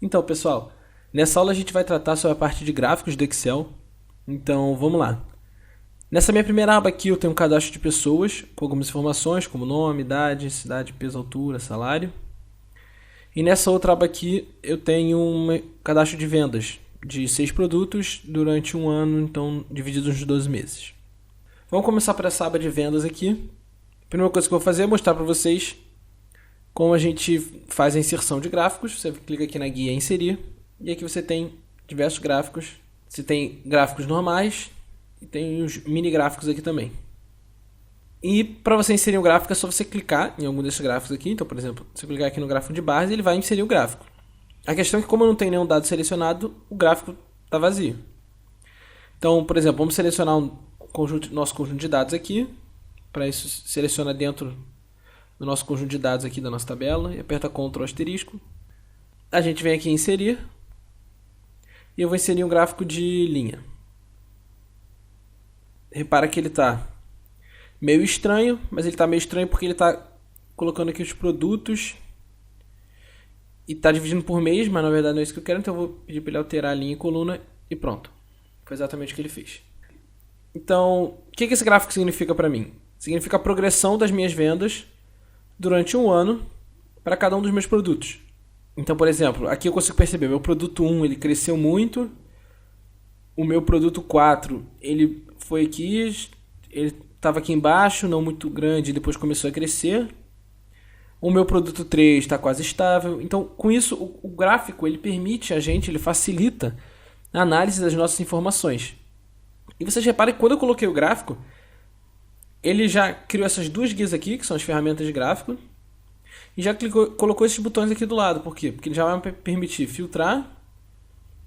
Então, pessoal, nessa aula a gente vai tratar sobre a parte de gráficos do Excel. Então, vamos lá. Nessa minha primeira aba aqui eu tenho um cadastro de pessoas com algumas informações como nome, idade, cidade, peso, altura, salário. E nessa outra aba aqui eu tenho um cadastro de vendas de 6 produtos durante um ano, então divididos nos 12 meses. Vamos começar por essa aba de vendas aqui. A primeira coisa que eu vou fazer é mostrar para vocês como a gente faz a inserção de gráficos. Você clica aqui na guia inserir e aqui você tem diversos gráficos. Você tem gráficos normais e tem os mini gráficos aqui também. E para você inserir um gráfico é só você clicar em algum desses gráficos aqui. Então, por exemplo, se eu clicar aqui no gráfico de barras, ele vai inserir o gráfico. A questão é que como eu não tenho nenhum dado selecionado, o gráfico está vazio. Então, por exemplo, vamos selecionar nosso conjunto de dados aqui. Para isso, seleciona dentro do nosso conjunto de dados aqui da nossa tabela e aperta Ctrl asterisco. A gente vem aqui em inserir e eu vou inserir um gráfico de linha. Repara que ele está meio estranho, mas ele está meio estranho porque ele está colocando aqui os produtos e está dividindo por mês, mas na verdade não é isso que eu quero, então eu vou pedir para ele alterar a linha e coluna e pronto. Foi exatamente o que ele fez. Então, o que esse gráfico significa para mim? Significa a progressão das minhas vendas durante um ano para cada um dos meus produtos. Então, por exemplo, aqui eu consigo perceber, meu produto 1 ele cresceu muito, o meu produto 4 ele foi aqui, ele estava aqui embaixo, não muito grande, depois começou a crescer. O meu produto 3 está quase estável. Então, com isso, o gráfico ele permite a gente, ele facilita a análise das nossas informações. E vocês reparem que quando eu coloquei o gráfico, ele já criou essas duas guias aqui, que são as ferramentas de gráfico, e já colocou esses botões aqui do lado. Por quê? Porque ele já vai me permitir filtrar,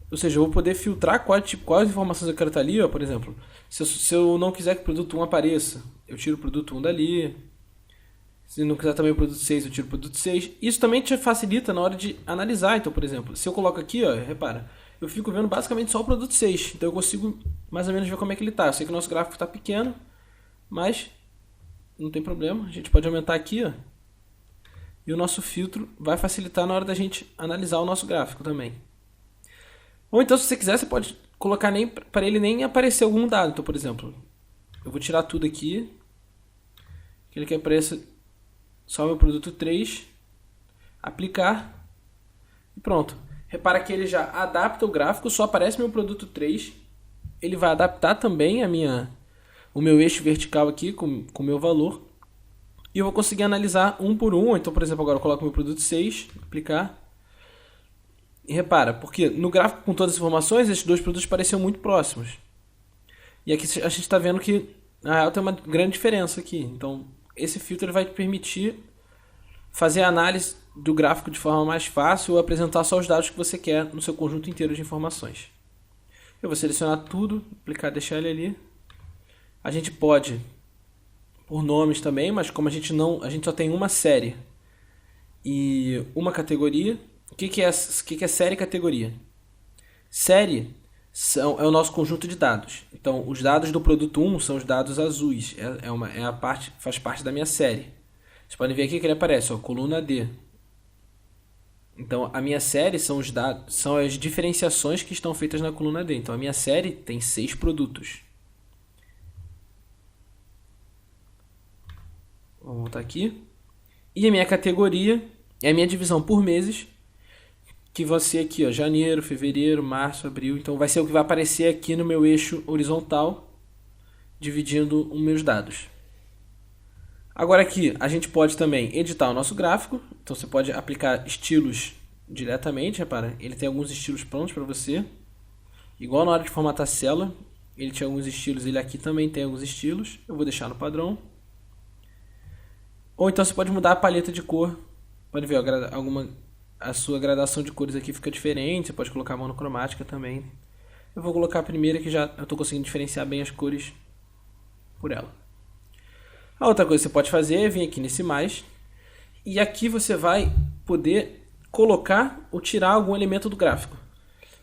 ou seja, eu vou poder filtrar quais informações eu quero estar ali. Ó, por exemplo, se eu não quiser que o produto 1 apareça, eu tiro o produto 1 dali. Se eu não quiser também o produto 6, eu tiro o produto 6. Isso também te facilita na hora de analisar. Então, por exemplo, se eu coloco aqui, ó, repara, eu fico vendo basicamente só o produto 6. Então eu consigo mais ou menos ver como é que ele está. Eu sei que o nosso gráfico está pequeno, mas não tem problema. A gente pode aumentar aqui, ó, e o nosso filtro vai facilitar na hora da gente analisar o nosso gráfico também. Ou então, se você quiser, você pode colocar nem para ele nem aparecer algum dado. Então, por exemplo, eu vou tirar tudo aqui. Ele quer apareça só o meu produto 3. Aplicar. E pronto. Repara que ele já adapta o gráfico, só aparece meu produto 3. Ele vai adaptar também o meu eixo vertical aqui com o meu valor. E eu vou conseguir analisar um por um. Então, por exemplo, agora eu coloco meu produto 6, aplicar. E repara, porque no gráfico com todas as informações, esses dois produtos pareciam muito próximos. E aqui a gente está vendo que na real tem uma grande diferença aqui. Então, esse filtro ele vai te permitir fazer a análise do gráfico de forma mais fácil ou apresentar só os dados que você quer no seu conjunto inteiro de informações. Eu vou selecionar tudo, aplicar, deixar ele ali. A gente pode por nomes também, mas como a gente só tem uma série e uma categoria. O que é série e categoria? Série é o nosso conjunto de dados. Então, os dados do produto 1 são os dados azuis. Faz parte da minha série. Vocês podem ver aqui que ele aparece, ó, coluna D. Então, a minha série são os dados, são as diferenciações que estão feitas na coluna D. Então, a minha série tem 6 produtos. Vamos voltar aqui. E a minha categoria é a minha divisão por meses, que vai ser aqui, ó, janeiro, fevereiro, março, abril. Então vai ser o que vai aparecer aqui no meu eixo horizontal, dividindo os meus dados. Agora aqui a gente pode também editar o nosso gráfico. Então você pode aplicar estilos diretamente, repara. Ele tem alguns estilos prontos para você. Igual na hora de formatar a célula, ele tinha alguns estilos, ele aqui também tem alguns estilos. Eu vou deixar no padrão. Ou então você pode mudar a paleta de cor. Pode ver, a sua gradação de cores aqui fica diferente. Você pode colocar monocromática também. Eu vou colocar a primeira que já eu estou conseguindo diferenciar bem as cores por ela. A outra coisa que você pode fazer é vir aqui nesse mais. E aqui você vai poder colocar ou tirar algum elemento do gráfico.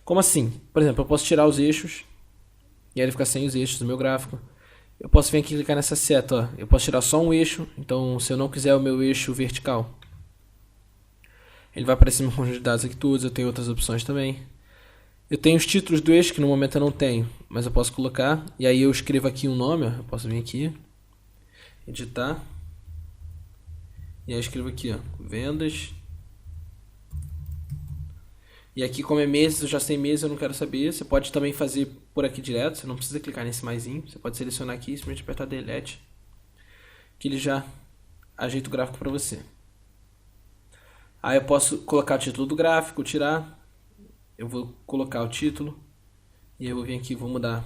Como assim? Por exemplo, eu posso tirar os eixos. E aí ele fica sem os eixos do meu gráfico. Eu posso vir aqui e clicar nessa seta. Ó. Eu posso tirar só um eixo. Então, se eu não quiser o meu eixo vertical, Ele vai aparecer no conjunto de dados aqui todos, eu tenho outras opções também. Eu tenho os títulos do eixo, que no momento eu não tenho, mas eu posso colocar. E aí eu escrevo aqui um nome, ó, eu posso vir aqui, editar. E aí eu escrevo aqui, ó, vendas. E aqui, como é meses, eu já sei meses, eu não quero saber. Você pode também fazer por aqui direto, você não precisa clicar nesse maisinho. Você pode selecionar aqui e simplesmente apertar Delete, que ele já ajeita o gráfico para você. Aí eu posso colocar o título do gráfico, tirar. Eu vou colocar o título. E eu vou vir aqui e vou mudar.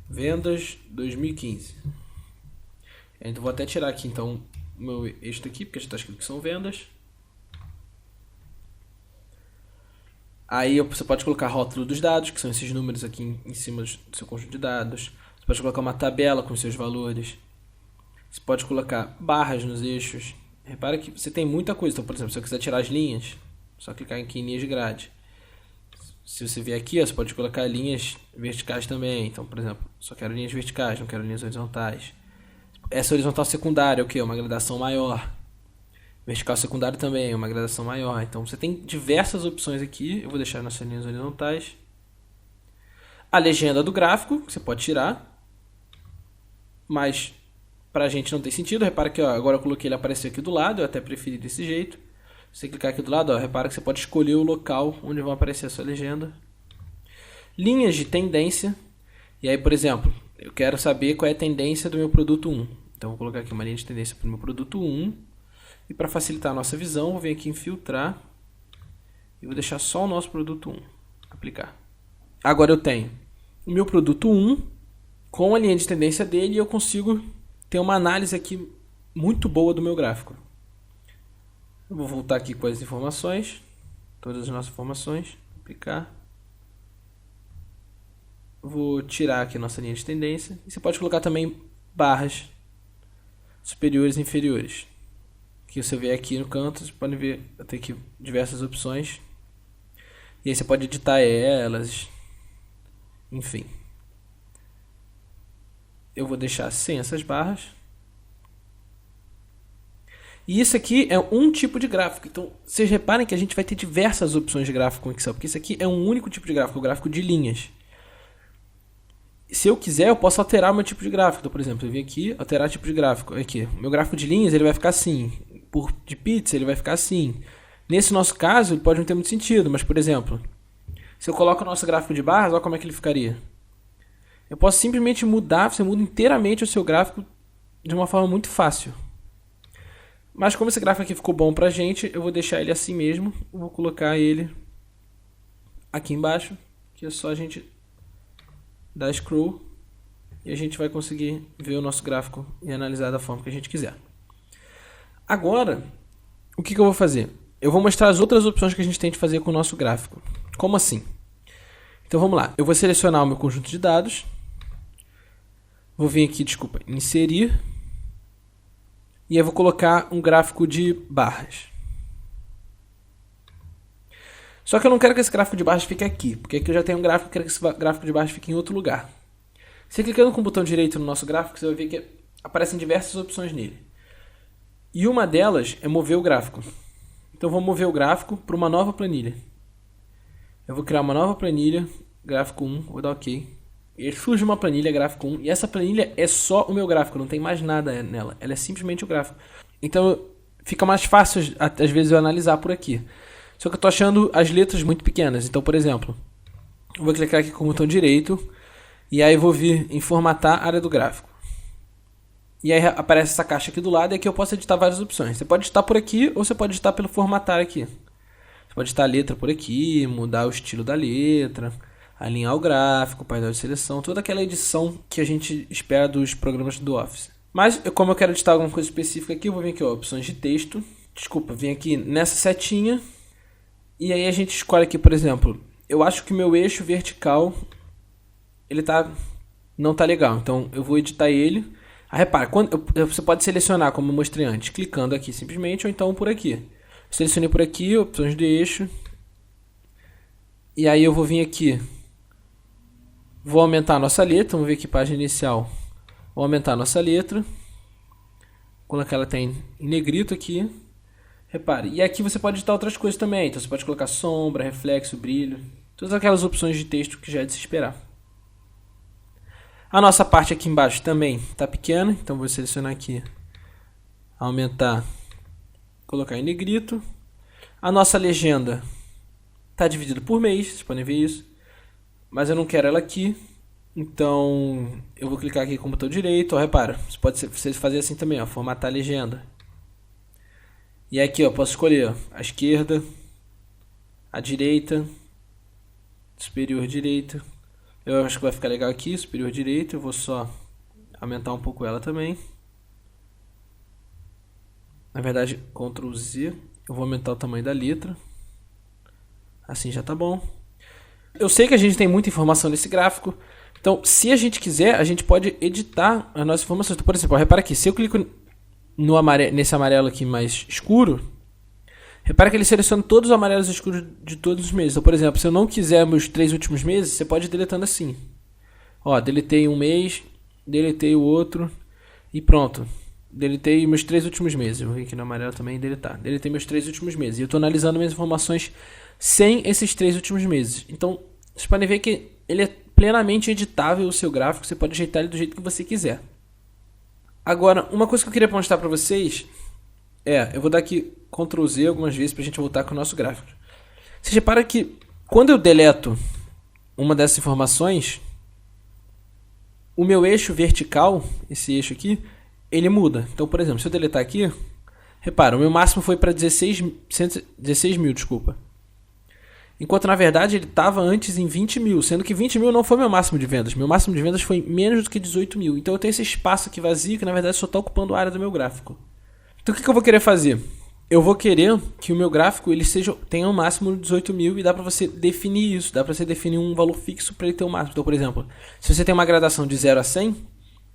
Vendas 2015. Então vou até tirar aqui então o meu eixo aqui, porque já está escrito que são vendas. Aí você pode colocar rótulo dos dados, que são esses números aqui em cima do seu conjunto de dados. Você pode colocar uma tabela com seus valores. Você pode colocar barras nos eixos. Repara que você tem muita coisa. Então, por exemplo, se eu quiser tirar as linhas, é só clicar aqui em linhas de grade. Se você vier aqui, você pode colocar linhas verticais também. Então, por exemplo, só quero linhas verticais, não quero linhas horizontais. Essa horizontal secundária é o quê? Uma gradação maior. Vertical secundário também é uma gradação maior. Então você tem diversas opções aqui. Eu vou deixar nas linhas horizontais. A legenda do gráfico, que você pode tirar. Mas pra gente não tem sentido. Repara que ó, agora eu coloquei ele aparecer aqui do lado. Eu até preferi desse jeito. Se você clicar aqui do lado, ó, repara que você pode escolher o local onde vai aparecer a sua legenda. Linhas de tendência. E aí, por exemplo, eu quero saber qual é a tendência do meu produto 1. Então vou colocar aqui uma linha de tendência para o meu produto 1. E para facilitar a nossa visão, vou vir aqui em filtrar e vou deixar só o nosso produto 1. Aplicar. Agora eu tenho o meu produto 1 com a linha de tendência dele e eu consigo ter uma análise aqui muito boa do meu gráfico. Eu vou voltar aqui com as informações, todas as nossas informações, aplicar. Vou tirar aqui a nossa linha de tendência. E você pode colocar também barras superiores e inferiores. Que você vê aqui no canto, você pode ver, eu tenho aqui diversas opções. E aí você pode editar elas. Enfim. Eu vou deixar sem essas barras. E isso aqui é um tipo de gráfico. Então, vocês reparem que a gente vai ter diversas opções de gráfico com Excel. Porque isso aqui é um único tipo de gráfico, o gráfico de linhas. Se eu quiser, eu posso alterar o meu tipo de gráfico. Então, por exemplo, eu vim aqui, alterar tipo de gráfico. Aqui, o meu gráfico de linhas ele vai ficar assim. De pizza ele vai ficar assim. Nesse nosso caso, ele pode não ter muito sentido. Mas, por exemplo, se eu coloco o nosso gráfico de barras, olha como é que ele ficaria. Eu posso simplesmente mudar, você muda inteiramente o seu gráfico de uma forma muito fácil. Mas como esse gráfico aqui ficou bom pra gente, eu vou deixar ele assim mesmo. Eu vou colocar ele aqui embaixo, que é só a gente dar scroll e a gente vai conseguir ver o nosso gráfico e analisar da forma que a gente quiser. Agora, o que eu vou fazer? Eu vou mostrar as outras opções que a gente tem de fazer com o nosso gráfico. Como assim? Então vamos lá. Eu vou selecionar o meu conjunto de dados. Vou vir aqui, inserir. E aí vou colocar um gráfico de barras. Só que eu não quero que esse gráfico de barras fique aqui, porque aqui eu já tenho um gráfico, eu quero que esse gráfico de barras fique em outro lugar. Você clicando com o botão direito no nosso gráfico, você vai ver que aparecem diversas opções nele. E uma delas é mover o gráfico. Então eu vou mover o gráfico para uma nova planilha. Eu vou criar uma nova planilha, gráfico 1, vou dar OK. E surge uma planilha, gráfico 1, e essa planilha é só o meu gráfico, não tem mais nada nela. Ela é simplesmente o gráfico. Então fica mais fácil, às vezes, eu analisar por aqui. Só que eu estou achando as letras muito pequenas. Então, por exemplo, eu vou clicar aqui com o botão direito, e aí eu vou vir em formatar área do gráfico. E aí aparece essa caixa aqui do lado, e aqui eu posso editar várias opções. Você pode editar por aqui, ou você pode editar pelo formatar aqui. Você pode editar a letra por aqui, mudar o estilo da letra, alinhar o gráfico, painel de seleção, toda aquela edição que a gente espera dos programas do Office. Mas, como eu quero editar alguma coisa específica aqui, eu vou vir aqui, ó, opções de texto. Vim aqui nessa setinha, e aí a gente escolhe aqui, por exemplo, eu acho que o meu eixo vertical, ele não tá legal, então eu vou editar ele. Repara, você pode selecionar, como eu mostrei antes, clicando aqui simplesmente, ou então por aqui. Selecionei por aqui, opções de eixo. E aí eu vou vir aqui. Vou aumentar a nossa letra, vamos ver aqui, página inicial. Vou aumentar a nossa letra. Colocar ela tem em negrito aqui. Repare, e aqui você pode editar outras coisas também. Então você pode colocar sombra, reflexo, brilho, todas aquelas opções de texto que já é de se esperar. A nossa parte aqui embaixo também está pequena, então vou selecionar aqui, aumentar, colocar em negrito. A nossa legenda está dividida por mês, vocês podem ver isso, mas eu não quero ela aqui, então eu vou clicar aqui com o botão direito. Ó, repara, você fazer assim também, ó, formatar a legenda. E aqui eu posso escolher ó, a esquerda, a direita, superior direita. Eu acho que vai ficar legal aqui, superior direita. Eu vou só aumentar um pouco ela também. Na verdade, Ctrl Z. Eu vou aumentar o tamanho da letra. Assim já tá bom. Eu sei que a gente tem muita informação nesse gráfico. Então, se a gente quiser, a gente pode editar as nossas informações. Então, por exemplo, repara aqui. Se eu clico nesse amarelo aqui mais escuro, repara que ele seleciona todos os amarelos escuros de todos os meses. Então, por exemplo, se eu não quiser meus 3 últimos meses, você pode ir deletando assim. Ó, deletei um mês, deletei o outro e pronto. Deletei meus 3 últimos meses. Eu vou vir aqui no amarelo também e deletar. Deletei meus 3 últimos meses. E eu estou analisando minhas informações sem esses 3 últimos meses. Então, vocês podem ver que ele é plenamente editável o seu gráfico. Você pode ajeitar ele do jeito que você quiser. Agora, uma coisa que eu queria mostrar para vocês eu vou dar aqui Ctrl Z algumas vezes para a gente voltar com o nosso gráfico. Você repara que quando eu deleto uma dessas informações, o meu eixo vertical, esse eixo aqui, ele muda. Então, por exemplo, se eu deletar aqui, repara, o meu máximo foi para 16 mil, desculpa. Enquanto, na verdade, ele estava antes em 20 mil, sendo que 20 mil não foi meu máximo de vendas. Meu máximo de vendas foi menos do que 18 mil. Então, eu tenho esse espaço aqui vazio que, na verdade, só está ocupando a área do meu gráfico. Então, o que eu vou querer fazer? Eu vou querer que o meu gráfico ele tenha um máximo de 18 mil e dá para você definir isso. Dá para você definir um valor fixo para ele ter um máximo. Então, por exemplo, se você tem uma gradação de 0 a 100,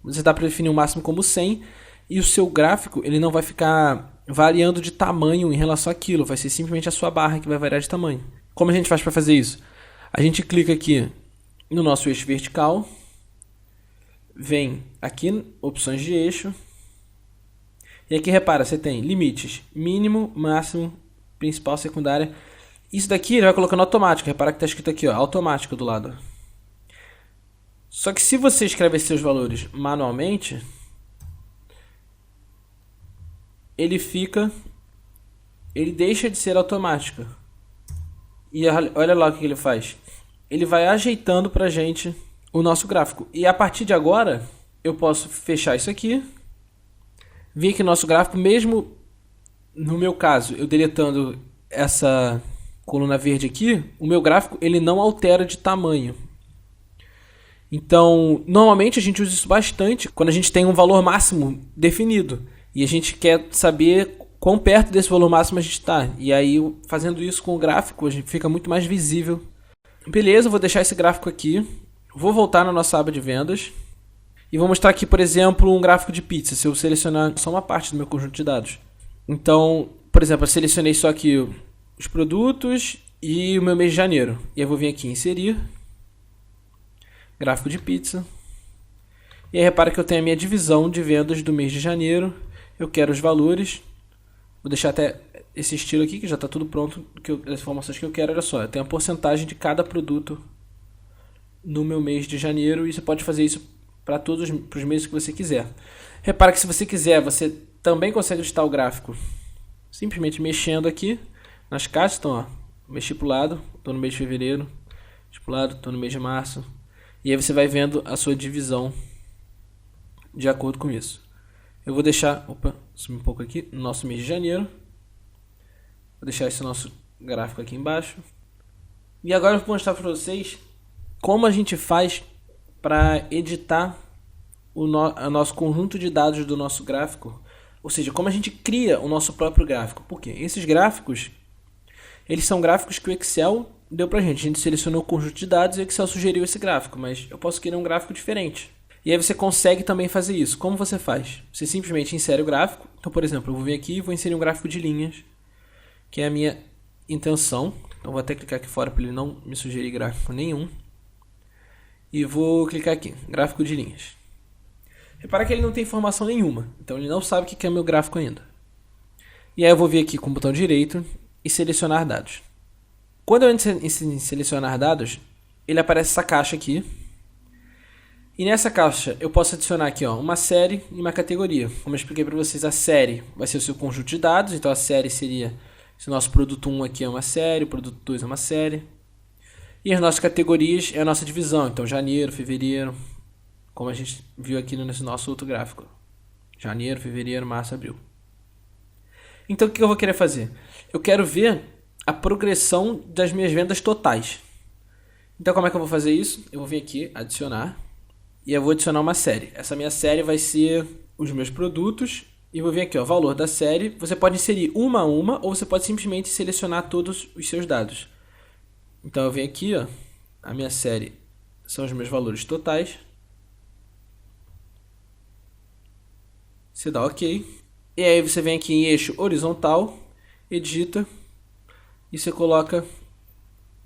você dá para definir um máximo como 100 e o seu gráfico ele não vai ficar variando de tamanho em relação àquilo. Vai ser simplesmente a sua barra que vai variar de tamanho. Como a gente faz para fazer isso? A gente clica aqui no nosso eixo vertical, vem aqui opções de eixo, e aqui repara, você tem limites, mínimo, máximo, principal, secundária. Isso daqui ele vai colocando automático, repara que está escrito aqui, ó, automático do lado. Só que se você escrever seus valores manualmente, ele deixa de ser automático. E olha lá o que ele faz. Ele vai ajeitando pra gente o nosso gráfico. E a partir de agora, eu posso fechar isso aqui. Vir aqui no nosso gráfico, mesmo no meu caso, eu deletando essa coluna verde aqui, o meu gráfico ele não altera de tamanho. Então, normalmente a gente usa isso bastante quando a gente tem um valor máximo definido. E a gente quer saber quão perto desse valor máximo a gente está. E aí, fazendo isso com o gráfico, a gente fica muito mais visível. Beleza, eu vou deixar esse gráfico aqui. Vou voltar na nossa aba de vendas. E vou mostrar aqui, por exemplo, um gráfico de pizza. Se eu selecionar só uma parte do meu conjunto de dados. Então, por exemplo, eu selecionei só aqui os produtos e o meu mês de janeiro. E eu vou vir aqui em inserir. Gráfico de pizza. E aí, repara que eu tenho a minha divisão de vendas do mês de janeiro. Eu quero os valores. Vou deixar até esse estilo aqui, que já está tudo pronto. As informações que eu quero, olha só. Eu tenho a porcentagem de cada produto no meu mês de janeiro. E você pode fazer isso para todos os meses que você quiser. Repara que se você quiser, você também consegue editar o gráfico. Simplesmente mexendo aqui nas caixas. Então, ó, mexi para o lado, estou no mês de fevereiro. Mexi para o lado, estou no mês de março. E aí você vai vendo a sua divisão de acordo com isso. Eu vou deixar, subir um pouco aqui, no nosso mês de janeiro. Vou deixar esse nosso gráfico aqui embaixo. E agora eu vou mostrar para vocês como a gente faz para editar o nosso conjunto de dados do nosso gráfico. Ou seja, como a gente cria o nosso próprio gráfico. Por quê? Esses gráficos, eles são gráficos que o Excel deu pra gente. A gente selecionou o conjunto de dados e o Excel sugeriu esse gráfico. Mas eu posso criar um gráfico diferente. E aí você consegue também fazer isso. Como você faz? Você simplesmente insere o gráfico. Então, por exemplo, eu vou vir aqui e vou inserir um gráfico de linhas, que é a minha intenção. Então, vou até clicar aqui fora para ele não me sugerir gráfico nenhum. E vou clicar aqui, gráfico de linhas. Repara que ele não tem informação nenhuma. Então, ele não sabe o que é meu gráfico ainda. E aí eu vou vir aqui com o botão direito e selecionar dados. Quando eu entro em selecionar dados, ele aparece essa caixa aqui. E nessa caixa eu posso adicionar aqui uma série e uma categoria. Como eu expliquei para vocês, a série vai ser o seu conjunto de dados. Então a série seria, se o nosso produto 1 aqui é uma série, o produto 2 é uma série. E as nossas categorias é a nossa divisão. Então janeiro, fevereiro, como a gente viu aqui nesse nosso outro gráfico. Janeiro, fevereiro, março, abril. Então o que eu vou querer fazer? Eu quero ver a progressão das minhas vendas totais. Então como é que eu vou fazer isso? Eu vou vir aqui, adicionar, e eu vou adicionar uma série. Essa minha série vai ser os meus produtos, e vou vir aqui, valor da série. Você pode inserir uma a uma, ou você pode simplesmente selecionar todos os seus dados. Então eu venho aqui, a minha série são os meus valores totais. Você dá OK. E aí você vem aqui em eixo horizontal, edita, e você coloca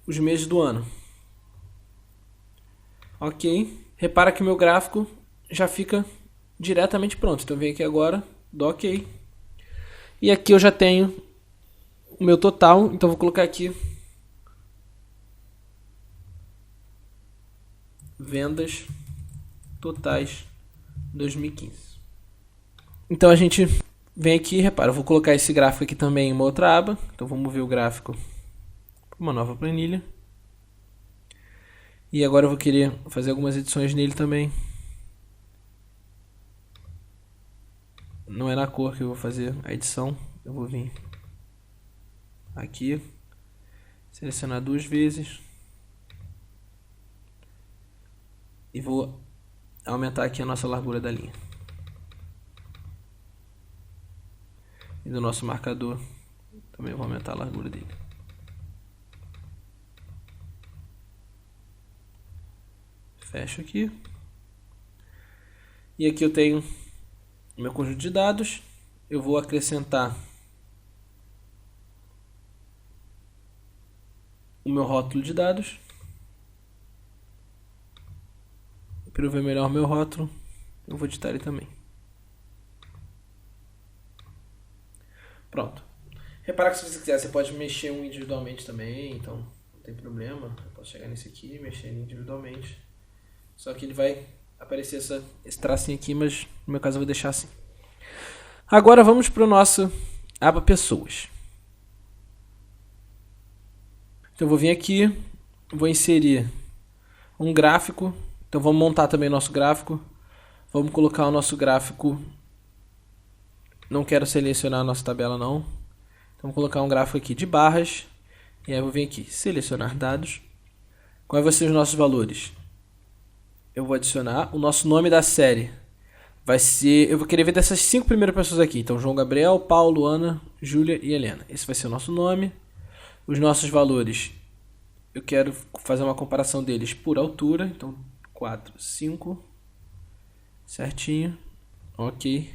os meses do ano. OK. Repara que o meu gráfico já fica diretamente pronto. Então eu venho aqui agora, dou OK. E aqui eu já tenho o meu total, então eu vou colocar aqui vendas totais 2015. Então a gente vem aqui, repara, eu vou colocar esse gráfico aqui também em uma outra aba. Então vamos mover o gráfico para uma nova planilha. E agora eu vou querer fazer algumas edições nele também. Não é na cor que eu vou fazer a edição. Eu vou vir aqui, selecionar 2 vezes. E vou aumentar aqui a nossa largura da linha. E do nosso marcador também vou aumentar a largura dele. Fecho aqui. E aqui eu tenho o meu conjunto de dados. Eu vou acrescentar o meu rótulo de dados. Para eu ver melhor o meu rótulo, eu vou editar ele também. Pronto. Repara que se você quiser, você pode mexer um individualmente também, então não tem problema. Eu posso chegar nesse aqui e mexer ele individualmente. Só que ele vai aparecer esse tracinho aqui, mas no meu caso eu vou deixar assim. Agora vamos para o nosso aba pessoas. Então eu vou vir aqui, vou inserir um gráfico. Então vamos montar também o nosso gráfico. Vamos colocar o nosso gráfico. Não quero selecionar a nossa tabela não. Então vou colocar um gráfico aqui de barras. E aí eu vou vir aqui, selecionar dados. Quais vão ser os nossos valores? Eu vou adicionar o nosso nome da série. Vai ser, eu vou querer ver dessas 5 primeiras pessoas aqui. Então João Gabriel, Paulo, Ana, Júlia e Helena. Esse vai ser o nosso nome. Os nossos valores. Eu quero fazer uma comparação deles por altura. Então 4, 5. Certinho. OK.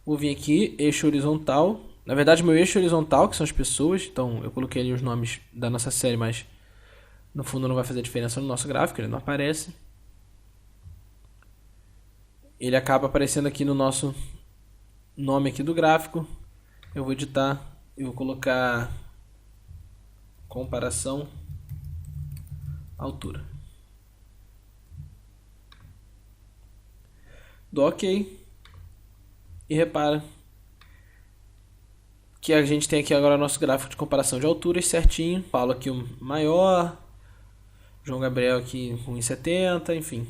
Vou vir aqui, eixo horizontal. Na verdade, meu eixo horizontal, que são as pessoas. Então, eu coloquei ali os nomes da nossa série, mas no fundo não vai fazer diferença no nosso gráfico, ele não aparece. Ele acaba aparecendo aqui no nosso nome aqui do gráfico. Eu vou editar, eu vou colocar comparação altura. Dou OK. E repara que a gente tem aqui agora o nosso gráfico de comparação de alturas certinho. Paulo aqui o maior, João Gabriel aqui 1,70, enfim.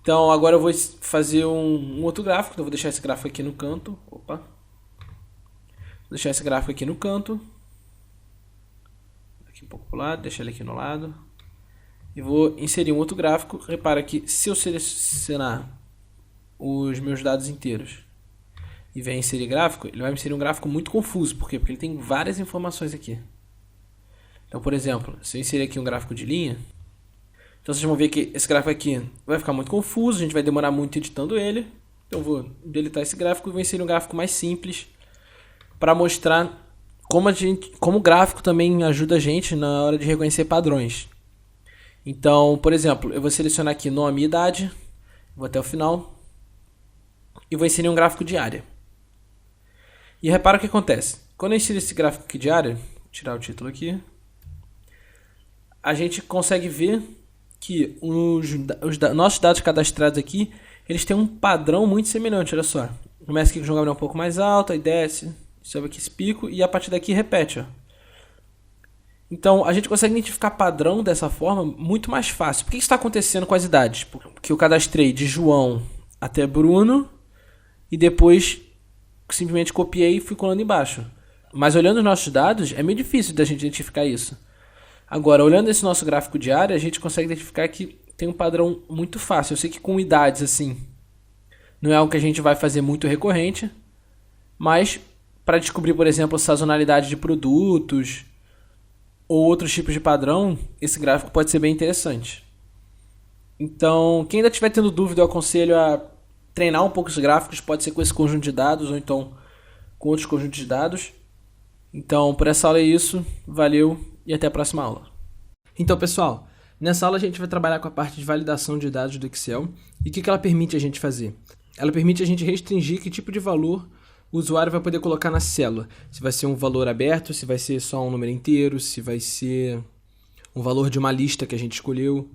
Então agora eu vou fazer um outro gráfico. Então eu vou deixar esse gráfico aqui no canto. Opa. Vou deixar esse gráfico aqui no canto. Aqui um pouco para o lado, deixar ele aqui no lado. E vou inserir um outro gráfico. Repara que se eu selecionar os meus dados inteiros e vier inserir gráfico, ele vai me inserir um gráfico muito confuso. Por quê? Porque ele tem várias informações aqui. Então, por exemplo, se eu inserir aqui um gráfico de linha, então vocês vão ver que esse gráfico aqui vai ficar muito confuso, a gente vai demorar muito editando ele. Então eu vou deletar esse gráfico e vou inserir um gráfico mais simples para mostrar como o gráfico também ajuda a gente na hora de reconhecer padrões. Então, por exemplo, eu vou selecionar aqui nome e idade, vou até o final. e vou inserir um gráfico de área. E repara o que acontece. Quando eu insiro esse gráfico aqui de área, vou tirar o título aqui, a gente consegue ver que os nossos dados cadastrados aqui, eles têm um padrão muito semelhante, olha só. Começa aqui com o jogador um pouco mais alto, aí desce, sobe aqui esse pico, e a partir daqui repete, ó. Então, a gente consegue identificar padrão dessa forma muito mais fácil. Por que isso está acontecendo com as idades? Porque eu cadastrei de João até Bruno e depois simplesmente copiei e fui colando embaixo. Mas olhando os nossos dados, é meio difícil da gente identificar isso. Agora, olhando esse nosso gráfico de área, a gente consegue identificar que tem um padrão muito fácil. Eu sei que com idades, assim, não é algo que a gente vai fazer muito recorrente, mas para descobrir, por exemplo, sazonalidade de produtos ou outros tipos de padrão, esse gráfico pode ser bem interessante. Então, quem ainda estiver tendo dúvida, eu aconselho a treinar um pouco os gráficos, pode ser com esse conjunto de dados ou então com outros conjuntos de dados. Então, por essa aula é isso, valeu e até a próxima aula. Então, pessoal, nessa aula a gente vai trabalhar com a parte de validação de dados do Excel. E o que ela permite a gente fazer? Ela permite a gente restringir que tipo de valor o usuário vai poder colocar na célula. Se vai ser um valor aberto, se vai ser só um número inteiro, se vai ser um valor de uma lista que a gente escolheu.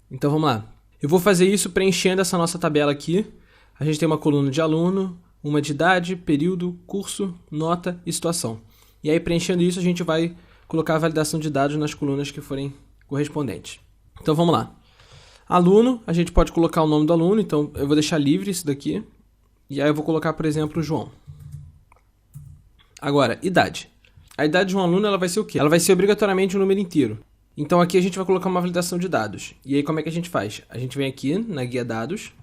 Então vamos lá. Eu vou fazer isso preenchendo essa nossa tabela aqui. A gente tem uma coluna de aluno, uma de idade, período, curso, nota e situação. E aí preenchendo isso a gente vai colocar a validação de dados nas colunas que forem correspondentes. Então vamos lá. Aluno, a gente pode colocar o nome do aluno, então eu vou deixar livre isso daqui. E aí eu vou colocar, por exemplo, o João. Agora, idade. A idade de um aluno ela vai ser o quê? Ela vai ser obrigatoriamente um número inteiro. Então aqui a gente vai colocar uma validação de dados. E aí como é que a gente faz? A gente vem aqui na guia dados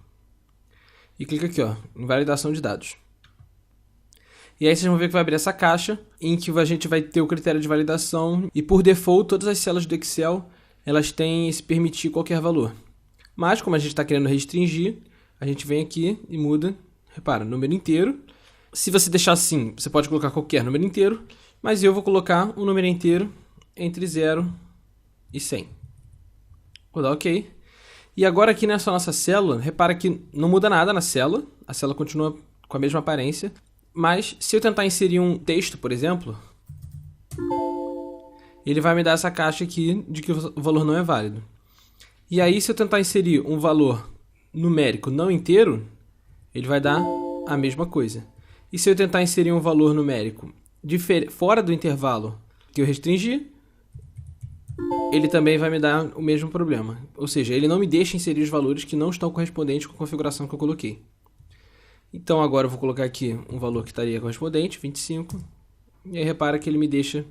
e clica aqui, ó, em validação de dados. E aí vocês vão ver que vai abrir essa caixa em que a gente vai ter o critério de validação e por default todas as células do Excel elas têm esse permitir qualquer valor. Mas como a gente está querendo restringir, a gente vem aqui e muda. Repara, número inteiro. Se você deixar assim, você pode colocar qualquer número inteiro, mas eu vou colocar um número inteiro entre 0 e 100. Vou dar OK. E agora aqui nessa nossa célula, repara que não muda nada na célula, a célula continua com a mesma aparência, mas se eu tentar inserir um texto, por exemplo, ele vai me dar essa caixa aqui de que o valor não é válido. E aí se eu tentar inserir um valor numérico não inteiro, ele vai dar a mesma coisa. E se eu tentar inserir um valor numérico fora do intervalo que eu restringi, ele também vai me dar o mesmo problema. Ou seja, ele não me deixa inserir os valores que não estão correspondentes com a configuração que eu coloquei. Então agora eu vou colocar aqui um valor que estaria correspondente, 25. E aí repara que ele me deixa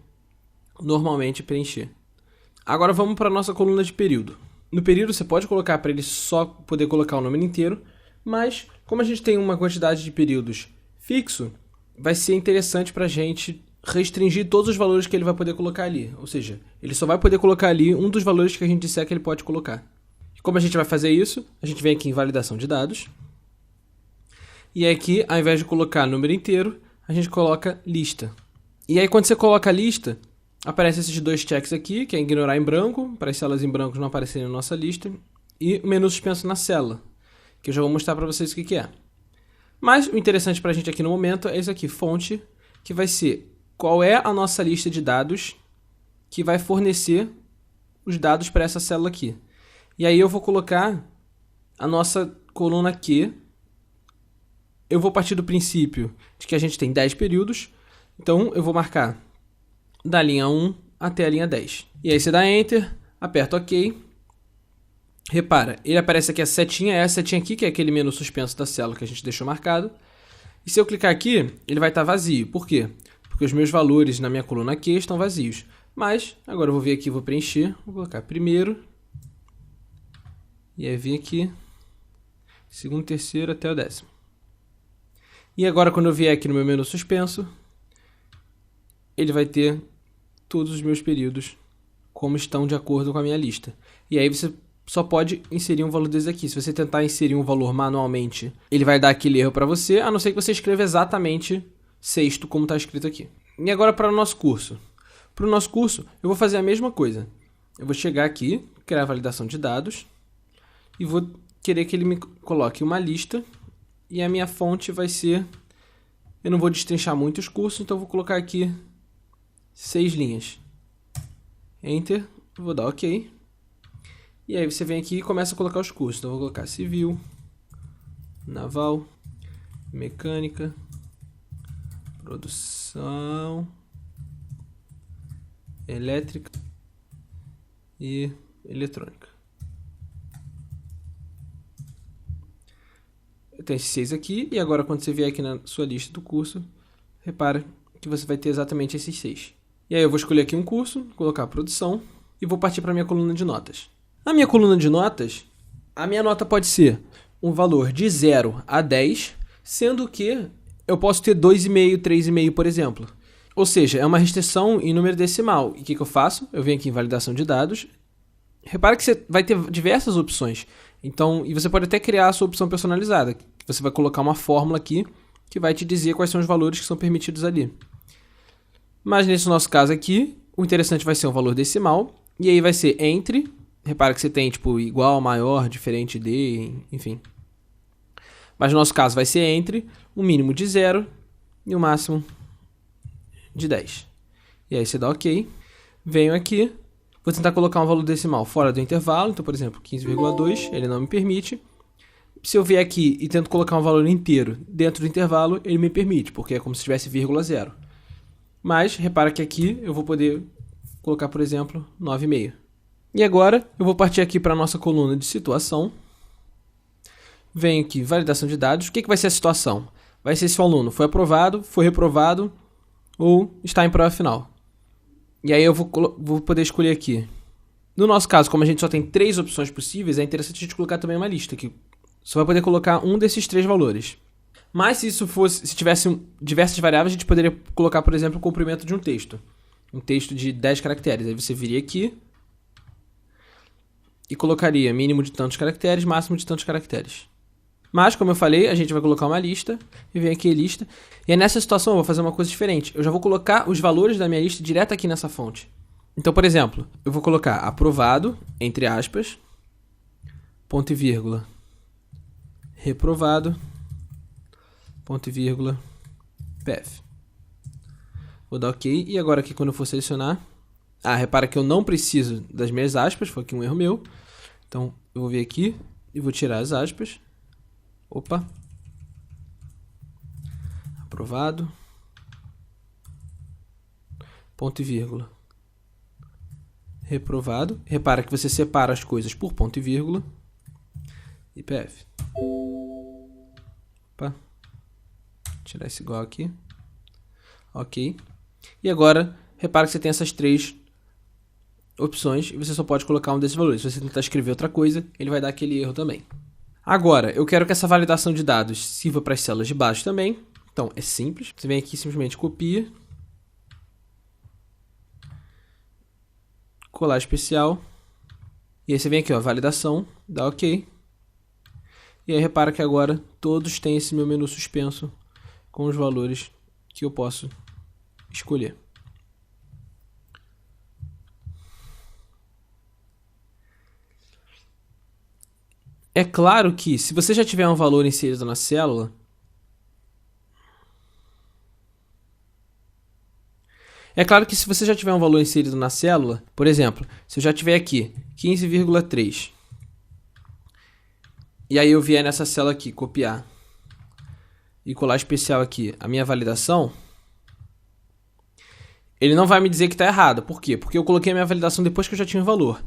normalmente preencher. Agora vamos para a nossa coluna de período. No período você pode colocar para ele só poder colocar o número inteiro, mas como a gente tem uma quantidade de períodos fixo, vai ser interessante para a gente restringir todos os valores que ele vai poder colocar ali. Ou seja, ele só vai poder colocar ali um dos valores que a gente disser que ele pode colocar. E como a gente vai fazer isso? A gente vem aqui em validação de dados. E aqui, ao invés de colocar número inteiro, a gente coloca lista. E aí quando você coloca a lista, aparecem esses dois checks aqui, que é ignorar em branco, para as células em branco não aparecerem na nossa lista, e o menu suspenso na célula, que eu já vou mostrar para vocês o que é. Mas o interessante para a gente aqui no momento é isso aqui, fonte, que vai ser qual é a nossa lista de dados que vai fornecer os dados para essa célula aqui. E aí eu vou colocar a nossa coluna Q. Eu vou partir do princípio de que a gente tem 10 períodos, então eu vou marcar da linha 1 até a linha 10. E aí você dá Enter, aperta OK. Repara, ele aparece aqui a setinha aqui, que é aquele menu suspenso da célula que a gente deixou marcado. E se eu clicar aqui, ele vai estar vazio. Por quê? Porque os meus valores na minha coluna Q estão vazios. Mas, agora eu vou vir aqui, vou preencher, vou colocar primeiro. E aí vir aqui, segundo, terceiro até o 10º. E agora quando eu vier aqui no meu menu suspenso, ele vai ter todos os meus períodos como estão de acordo com a minha lista. E aí você só pode inserir um valor desse aqui. Se você tentar inserir um valor manualmente, ele vai dar aquele erro para você, a não ser que você escreva exatamente sexto como está escrito aqui. E agora para o nosso curso. Para o nosso curso, eu vou fazer a mesma coisa. Eu vou chegar aqui, criar a validação de dados, e vou querer que ele me coloque uma lista E a minha fonte vai ser... Eu não vou destrinchar muito os cursos, então eu vou colocar aqui 6 linhas. Enter, vou dar OK. E aí você vem aqui e começa a colocar os cursos. Então eu vou colocar civil, naval, mecânica, produção, elétrica e eletrônica. Eu tenho esses 6 aqui, e agora quando você vier aqui na sua lista do curso, repara que você vai ter exatamente esses 6. E aí eu vou escolher aqui um curso, colocar produção, e vou partir para a minha coluna de notas. Na minha coluna de notas, a minha nota pode ser um valor de 0 a 10, sendo que eu posso ter 2,5, 3,5, por exemplo. Ou seja, é uma restrição em número decimal. E o que eu faço? Eu venho aqui em validação de dados. Repara que você vai ter diversas opções. Então, e você pode até criar a sua opção personalizada. Você vai colocar uma fórmula aqui que vai te dizer quais são os valores que são permitidos ali. Mas nesse nosso caso aqui, o interessante vai ser um valor decimal. E aí vai ser entre... Repara que você tem tipo igual, maior, diferente de, enfim. Mas no nosso caso vai ser entre um mínimo de 0 e o máximo de 10. E aí você dá OK. Venho aqui, vou tentar colocar um valor decimal fora do intervalo. Então, por exemplo, 15,2, ele não me permite. Se eu vier aqui e tento colocar um valor inteiro dentro do intervalo, ele me permite, porque é como se tivesse vírgula 0. Mas, repara que aqui eu vou poder colocar, por exemplo, 9,5. E agora, eu vou partir aqui para a nossa coluna de situação. Venho aqui, validação de dados. O que vai ser a situação? Vai ser se o aluno foi aprovado, foi reprovado ou está em prova final. E aí eu vou poder escolher aqui. No nosso caso, como a gente só tem 3 opções possíveis, é interessante a gente colocar também uma lista aqui. Você vai poder colocar um desses 3 valores. Mas se tivesse diversas variáveis, a gente poderia colocar, por exemplo, o comprimento de um texto. Um texto de 10 caracteres. Aí você viria aqui e colocaria mínimo de tantos caracteres, máximo de tantos caracteres. Mas, como eu falei, a gente vai colocar uma lista, e vem aqui a lista. E aí nessa situação eu vou fazer uma coisa diferente. Eu já vou colocar os valores da minha lista direto aqui nessa fonte. Então, por exemplo, eu vou colocar aprovado, entre aspas, ponto e vírgula, reprovado, ponto e vírgula, PF. Vou dar OK. E agora aqui quando eu for selecionar... repara que eu não preciso das minhas aspas, foi aqui um erro meu. Então, eu vou vir aqui e vou tirar as aspas. Opa. Aprovado. Ponto e vírgula. Reprovado. Repara que você separa as coisas por ponto e vírgula. E PF. Opa. Tirar esse igual aqui. OK. E agora, repara que você tem essas 3 opções e você só pode colocar um desses valores. Se você tentar escrever outra coisa, ele vai dar aquele erro também. Agora, eu quero que essa validação de dados sirva para as células de baixo também. Então, é simples. Você vem aqui e simplesmente copia. Colar especial. E aí você vem aqui, ó, validação, dá OK. E aí repara que agora todos têm esse meu menu suspenso com os valores que eu posso escolher. É claro que, se você já tiver um valor inserido na célula, por exemplo, se eu já tiver aqui 15,3, e aí eu vier nessa célula aqui, copiar e colar especial aqui a minha validação, ele não vai me dizer que está errado. Por quê? Porque eu coloquei a minha validação depois que eu já tinha o valor.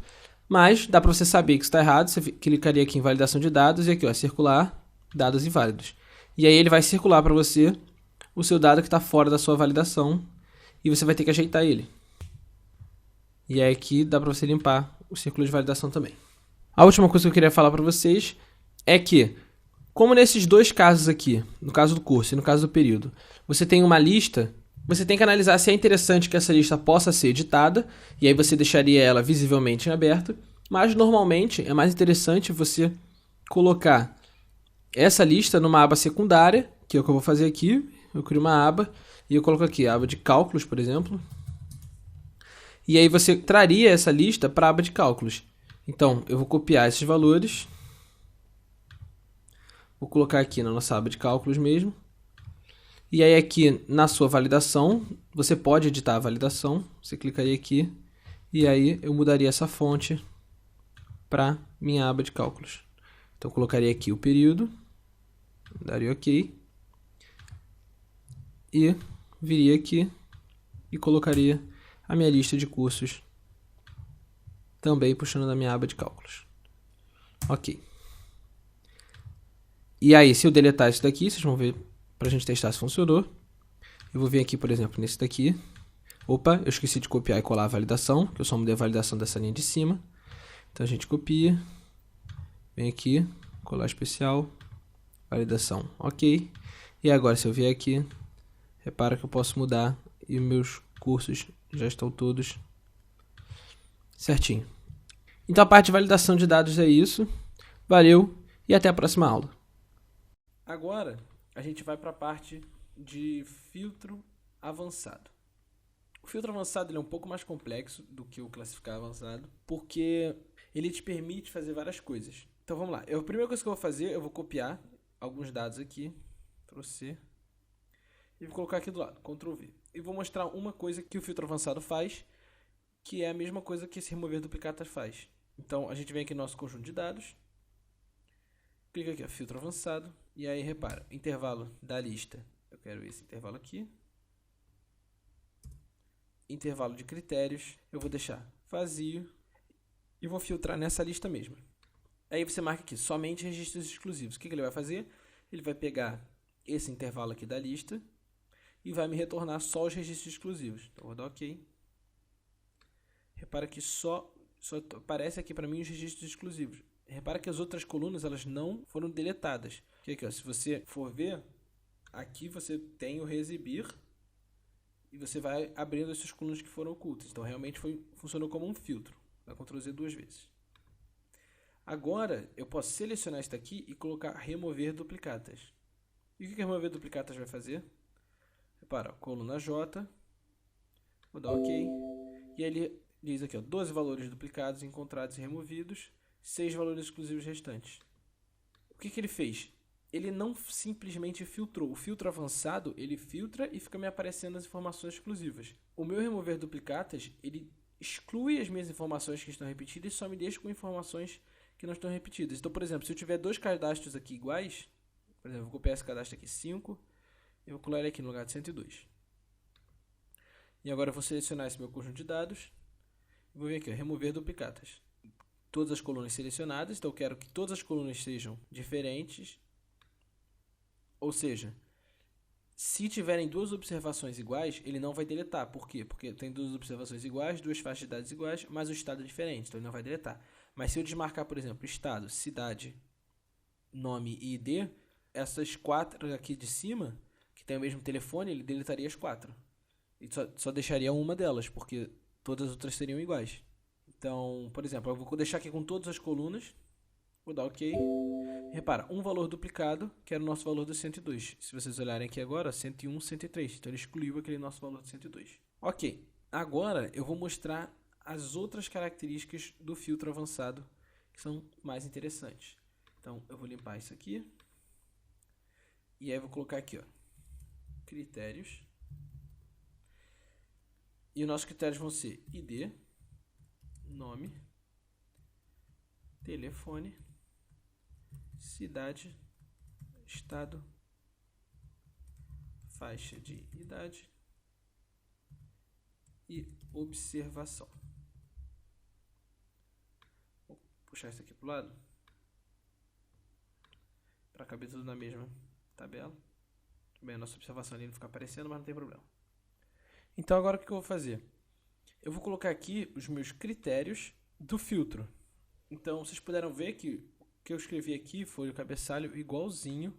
Mas dá para você saber que está errado, você clicaria aqui em validação de dados e aqui, ó, circular, dados inválidos. E aí ele vai circular para você o seu dado que está fora da sua validação e você vai ter que ajeitar ele. E aí aqui dá para você limpar o círculo de validação também. A última coisa que eu queria falar para vocês é que, como nesses 2 casos aqui, no caso do curso e no caso do período, você tem uma lista, você tem que analisar se é interessante que essa lista possa ser editada, e aí você deixaria ela visivelmente em aberto, mas normalmente é mais interessante você colocar essa lista numa aba secundária, que é o que eu vou fazer aqui. Eu crio uma aba e eu coloco aqui a aba de cálculos, por exemplo. E aí você traria essa lista para a aba de cálculos. Então, eu vou copiar esses valores, Vou colocar aqui na nossa aba de cálculos mesmo. E aí aqui na sua validação, você pode editar a validação. Você clicaria aqui e aí eu mudaria essa fonte para minha aba de cálculos. Então eu colocaria aqui o período, daria OK. E viria aqui e colocaria a minha lista de cursos também puxando da minha aba de cálculos. OK. E aí, se eu deletar isso daqui, vocês vão ver para a gente testar se funcionou. Eu vou vir aqui, por exemplo, nesse daqui. Opa, eu esqueci de copiar e colar a validação, que eu só mudei a validação dessa linha de cima. Então a gente copia, vem aqui, colar especial, validação, OK. E agora, se eu vier aqui, repara que eu posso mudar e meus cursos já estão todos certinho. Então a parte de validação de dados é isso. Valeu e até a próxima aula. Agora a gente vai para a parte de filtro avançado. O filtro avançado ele é um pouco mais complexo do que o classificar avançado, porque ele te permite fazer várias coisas. Então vamos lá. A primeira coisa que eu vou fazer, eu vou copiar alguns dados aqui, Ctrl+C, e vou colocar aqui do lado, Ctrl+V. E vou mostrar uma coisa que o filtro avançado faz, que é a mesma coisa que esse remover duplicatas faz. Então a gente vem aqui no nosso conjunto de dados, clica aqui, ó, filtro avançado, e aí repara, intervalo da lista, eu quero esse intervalo aqui. Intervalo de critérios, eu vou deixar vazio e vou filtrar nessa lista mesmo. Aí você marca aqui, somente registros exclusivos. O que ele vai fazer? Ele vai pegar esse intervalo aqui da lista e vai me retornar só os registros exclusivos. Então, vou dar OK. Repara que só aparece aqui para mim os registros exclusivos. Repara que as outras colunas elas não foram deletadas. Aqui, ó, se você for ver, aqui você tem o reexibir e você vai abrindo essas colunas que foram ocultas. Então, realmente funcionou como um filtro. Dá Ctrl+Z 2 vezes. Agora, eu posso selecionar isso daqui e colocar remover duplicatas. E o que remover duplicatas vai fazer? Repara, coluna J, vou dar OK. E ele diz aqui, ó, 12 valores duplicados encontrados e removidos, 6 valores exclusivos restantes. O que ele fez? Ele não simplesmente filtrou. O filtro avançado, ele filtra e fica me aparecendo as informações exclusivas. O meu remover duplicatas, ele exclui as minhas informações que estão repetidas e só me deixa com informações que não estão repetidas. Então, por exemplo, se eu tiver dois cadastros aqui iguais, por exemplo, eu vou copiar esse cadastro aqui 5, eu vou colar ele aqui no lugar de 102. E agora eu vou selecionar esse meu conjunto de dados, e vou vir aqui, ó, remover duplicatas. Todas as colunas selecionadas, então eu quero que todas as colunas sejam diferentes. Ou seja, se tiverem duas observações iguais, ele não vai deletar. Por quê? Porque tem duas observações iguais, duas faixas de dados iguais, mas o estado é diferente, então ele não vai deletar. Mas se eu desmarcar, por exemplo, estado, cidade, nome e ID, essas quatro aqui de cima, que tem o mesmo telefone, ele deletaria as quatro. E só deixaria uma delas, porque todas as outras seriam iguais. Então, por exemplo, eu vou deixar aqui com todas as colunas, vou dar OK. Repara, um valor duplicado, que era o nosso valor do 102. Se vocês olharem aqui agora, 101, 103. Então, ele excluiu aquele nosso valor de 102. Ok, agora eu vou mostrar as outras características do filtro avançado, que são mais interessantes. Então, eu vou limpar isso aqui. E aí, eu vou colocar aqui, ó, critérios. E os nossos critérios vão ser ID, nome, telefone, cidade, estado, faixa de idade e observação. Vou puxar isso aqui para o lado para caber tudo na mesma tabela. Bem, a nossa observação ali não fica aparecendo, mas não tem problema. Então agora o que eu vou fazer? Eu vou colocar aqui os meus critérios do filtro. Então vocês puderam ver que o que eu escrevi aqui foi o cabeçalho igualzinho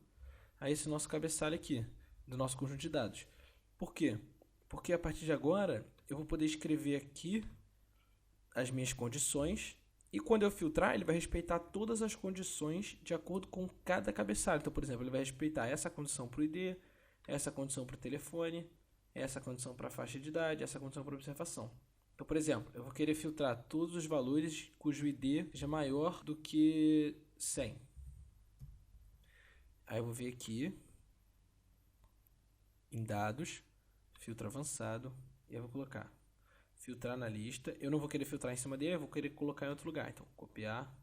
a esse nosso cabeçalho aqui, do nosso conjunto de dados. Por quê? Porque a partir de agora eu vou poder escrever aqui as minhas condições e quando eu filtrar ele vai respeitar todas as condições de acordo com cada cabeçalho. Então, por exemplo, ele vai respeitar essa condição para o ID, essa condição para o telefone, essa condição para a faixa de idade, essa condição para a observação. Então, por exemplo, eu vou querer filtrar todos os valores cujo ID seja maior do que 100. Aí eu vou vir aqui em dados, filtro avançado, e eu vou colocar filtrar na lista. Eu não vou querer filtrar em cima dele, eu vou querer colocar em outro lugar. Então, copiar.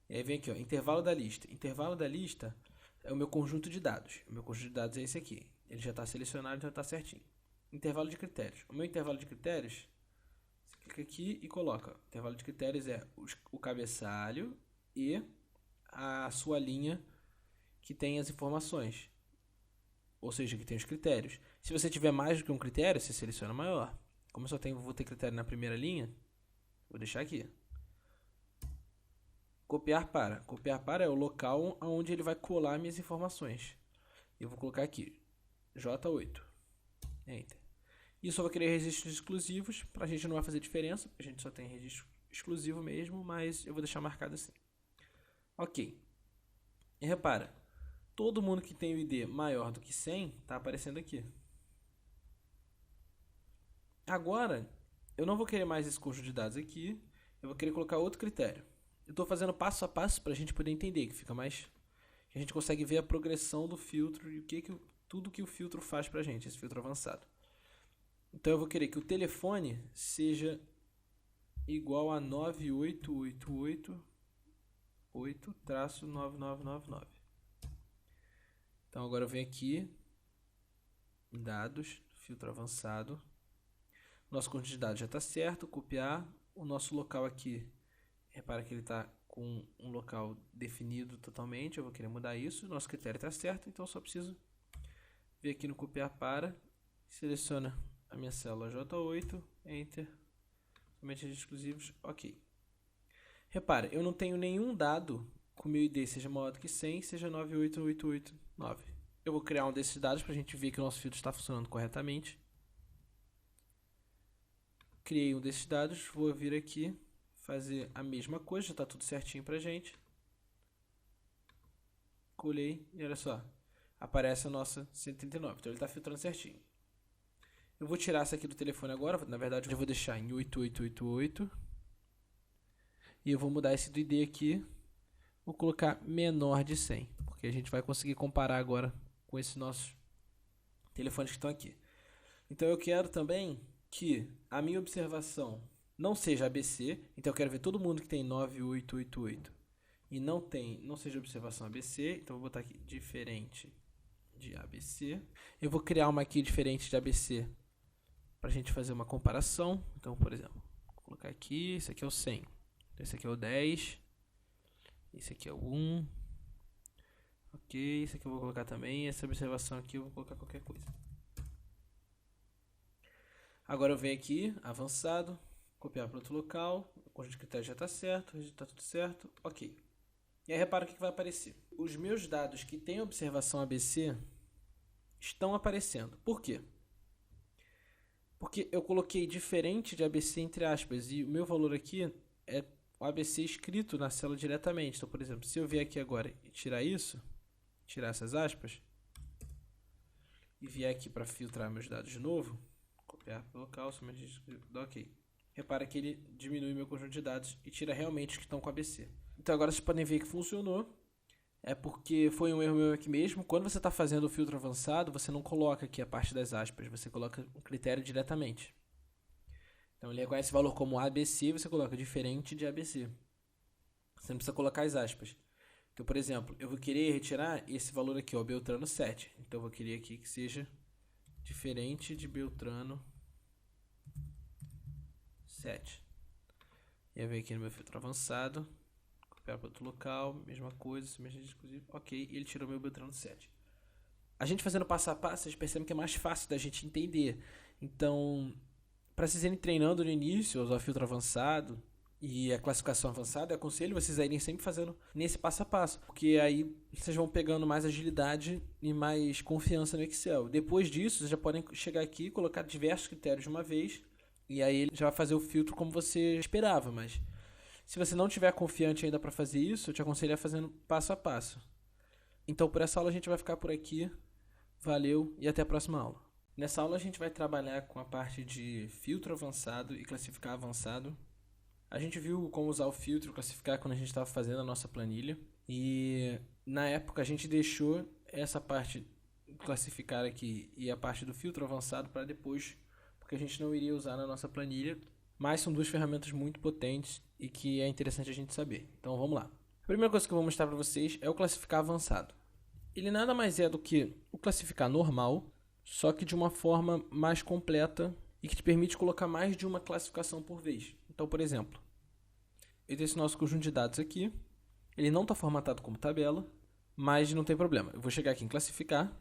E aí vem aqui, ó, intervalo da lista. Intervalo da lista é o meu conjunto de dados. O meu conjunto de dados é esse aqui. Ele já está selecionado, já está certinho. Intervalo de critérios. O meu intervalo de critérios, você clica aqui e coloca. O intervalo de critérios é o cabeçalho e a sua linha que tem as informações. Ou seja, que tem os critérios. Se você tiver mais do que um critério, você seleciona maior. Como eu só vou ter critério na primeira linha, vou deixar aqui. Copiar para. Copiar para é o local onde ele vai colar minhas informações. Eu vou colocar aqui, J8. Enter. Isso eu vou querer registros exclusivos. Para a gente não vai fazer diferença. A gente só tem registro exclusivo mesmo, mas eu vou deixar marcado assim. Ok. E repara, todo mundo que tem o ID maior do que 100 está aparecendo aqui. Agora, eu não vou querer mais esse conjunto de dados aqui. Eu vou querer colocar outro critério. Eu estou fazendo passo a passo para a gente poder entender, que fica mais... que a gente consegue ver a progressão do filtro e tudo que o filtro faz para a gente, esse filtro avançado. Então eu vou querer que o telefone seja igual a 98888-9999. Então agora eu venho aqui em dados, filtro avançado. Nosso conjunto de dados já está certo, copiar. O nosso local aqui, repara que ele está com um local definido totalmente, eu vou querer mudar isso. Nosso critério está certo, então eu só preciso vir aqui no copiar para, seleciona a minha célula J8, Enter, somente registros exclusivos, ok. Repara, eu não tenho nenhum dado com meu ID seja maior do que 100, seja 98889. Eu vou criar um desses dados para a gente ver que o nosso filtro está funcionando corretamente. Criei um desses dados, vou vir aqui, fazer a mesma coisa, já está tudo certinho para a gente. Colhei e olha só, aparece a nossa 139, então ele está filtrando certinho. Eu vou tirar essa aqui do telefone agora, na verdade eu vou deixar em 8888. E eu vou mudar esse do ID aqui, vou colocar menor de 100, porque a gente vai conseguir comparar agora com esses nossos telefones que estão aqui. Então eu quero também que a minha observação não seja ABC, então eu quero ver todo mundo que tem 9888 e não seja observação ABC, então eu vou botar aqui diferente de ABC. Eu vou criar uma aqui diferente de ABC para a gente fazer uma comparação. Então, por exemplo, vou colocar aqui, esse aqui é o 100, esse aqui é o 10, esse aqui é o 1, ok, esse aqui eu vou colocar também, essa observação aqui eu vou colocar qualquer coisa. Agora eu venho aqui, avançado, copiar para outro local, o conjunto de critérios já está certo, está tudo certo, ok. E aí repara o que vai aparecer. Os meus dados que têm observação ABC estão aparecendo. Por quê? Porque eu coloquei diferente de ABC entre aspas, e o meu valor aqui é o ABC escrito na célula diretamente. Então, por exemplo, se eu vier aqui agora e tirar isso, tirar essas aspas, e vier aqui para filtrar meus dados de novo, copiar para o local, somente dá ok. Repara que ele diminui meu conjunto de dados e tira realmente os que estão com ABC. Então agora vocês podem ver que funcionou. É porque foi um erro meu aqui mesmo. Quando você está fazendo o filtro avançado, você não coloca aqui a parte das aspas, você coloca o critério diretamente. Então ele reconhece o valor como ABC, você coloca diferente de ABC. Você não precisa colocar as aspas. Então, por exemplo, eu vou querer retirar esse valor aqui, ó, Beltrano 7. Então eu vou querer aqui que seja diferente de Beltrano 7. E eu venho aqui no meu filtro avançado, copiar para outro local, mesma coisa, submetido exclusivo, ok, e ele tirou meu Beltrano 7. A gente fazendo passo a passo, vocês percebem que é mais fácil da gente entender. Então, para vocês irem treinando no início, usar o filtro avançado e a classificação avançada, eu aconselho vocês a irem sempre fazendo nesse passo a passo, porque aí vocês vão pegando mais agilidade e mais confiança no Excel. Depois disso, vocês já podem chegar aqui e colocar diversos critérios de uma vez, e aí ele já vai fazer o filtro como você esperava, mas se você não tiver confiante ainda para fazer isso, eu te aconselho a fazendo passo a passo. Então, por essa aula a gente vai ficar por aqui. Valeu e até a próxima aula. Nessa aula a gente vai trabalhar com a parte de filtro avançado e classificar avançado. A gente viu como usar o filtro e classificar quando a gente estava fazendo a nossa planilha. E Na época a gente deixou essa parte classificar aqui e a parte do filtro avançado para depois, porque a gente não iria usar na nossa planilha, mas são duas ferramentas muito potentes e que é interessante a gente saber. Então vamos lá. A primeira coisa que eu vou mostrar para vocês é o classificar avançado. Ele nada mais é do que o classificar normal, só que de uma forma mais completa e que te permite colocar mais de uma classificação por vez. Então, por exemplo, eu tenho esse nosso conjunto de dados aqui, ele não está formatado como tabela, mas não tem problema. Eu vou chegar aqui em classificar,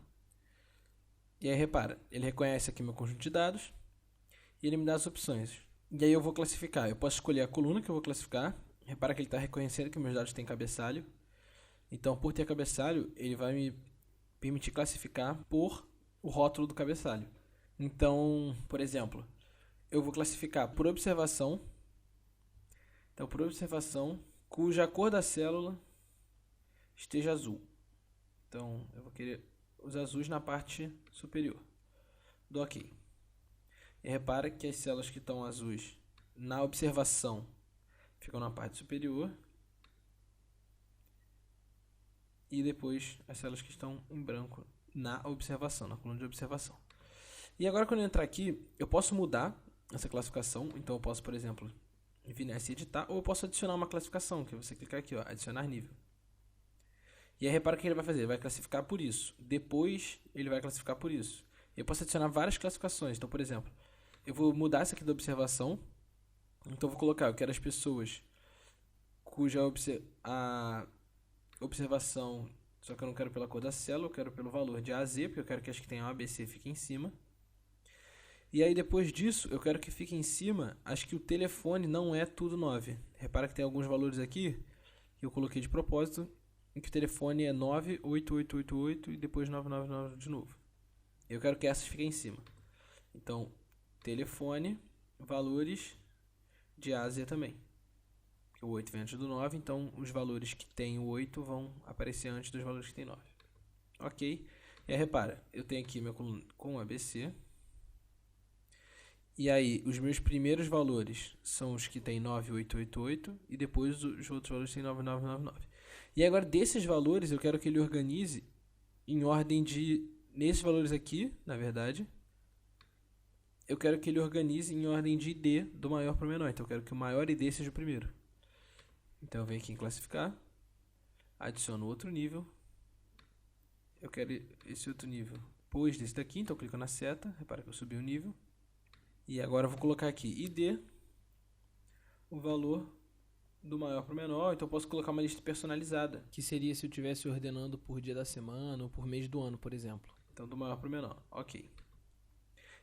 e aí repara, ele reconhece aqui meu conjunto de dados, e ele me dá as opções. E aí eu vou classificar, eu posso escolher a coluna que eu vou classificar, repara que ele está reconhecendo que meus dados têm cabeçalho, então por ter cabeçalho, ele vai me permitir classificar por o rótulo do cabeçalho. Então, por exemplo, eu vou classificar por observação, então por observação, cuja cor da célula esteja azul. Então, eu vou querer os azuis na parte superior. Dou OK. E repara que as células que estão azuis na observação ficam na parte superior. E depois as células que estão em branco na observação, na coluna de observação. E agora quando eu entrar aqui, eu posso mudar essa classificação. Então eu posso, por exemplo, vir nessa e editar, ou eu posso adicionar uma classificação, que é você clicar aqui, ó, adicionar nível. E aí repara o que ele vai fazer, ele vai classificar por isso. Depois ele vai classificar por isso. Eu posso adicionar várias classificações. Então, por exemplo, eu vou mudar essa aqui da observação. Então eu vou colocar, eu quero as pessoas cuja observação, só que eu não quero pela cor da célula, eu quero pelo valor de A a Z, porque eu quero que as que tenham A, B, C fiquem em cima. E aí depois disso, eu quero que fique em cima as que o telefone não é tudo 9. Repara que tem alguns valores aqui que eu coloquei de propósito, em que o telefone é 98888 e depois 999 de novo. Eu quero que essas fiquem em cima. Então, telefone, valores de A a Z também. O 8 vem antes do 9, então os valores que tem o 8 vão aparecer antes dos valores que tem 9. Ok? E aí repara, eu tenho aqui minha coluna com ABC. E aí, os meus primeiros valores são os que tem 9888 e depois os outros valores têm 9999. E agora, desses valores, eu quero que ele organize em ordem de... Nesses valores aqui, na verdade, eu quero que ele organize em ordem de ID do maior para o menor. Então, eu quero que o maior ID seja o primeiro. Então, eu venho aqui em classificar, adiciono outro nível. Eu quero esse outro nível depois desse daqui, então eu clico na seta, repara que eu subi o nível. E agora eu vou colocar aqui ID, o valor do maior para o menor. Então eu posso colocar uma lista personalizada, que seria se eu estivesse ordenando por dia da semana ou por mês do ano, por exemplo. Então do maior para o menor, ok.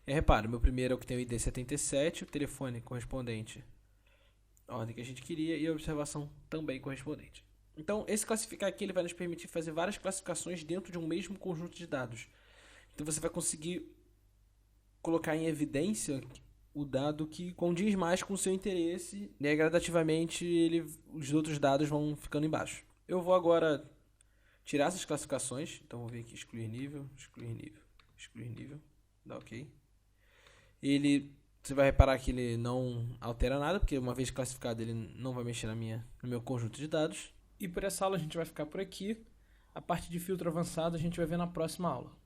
E repara, meu primeiro é o que tem o ID 77, o telefone correspondente à ordem que a gente queria e a observação também correspondente. Então esse classificar aqui ele vai nos permitir fazer várias classificações dentro de um mesmo conjunto de dados. Então você vai conseguir colocar em evidência o dado que condiz mais com o seu interesse, e aí gradativamente os outros dados vão ficando embaixo. Eu vou agora tirar essas classificações, então vou vir aqui excluir nível, excluir nível, excluir nível, dá OK. Você vai reparar que ele não altera nada, porque uma vez classificado ele não vai mexer no meu conjunto de dados. E por essa aula a gente vai ficar por aqui. A parte de filtro avançado a gente vai ver na próxima aula.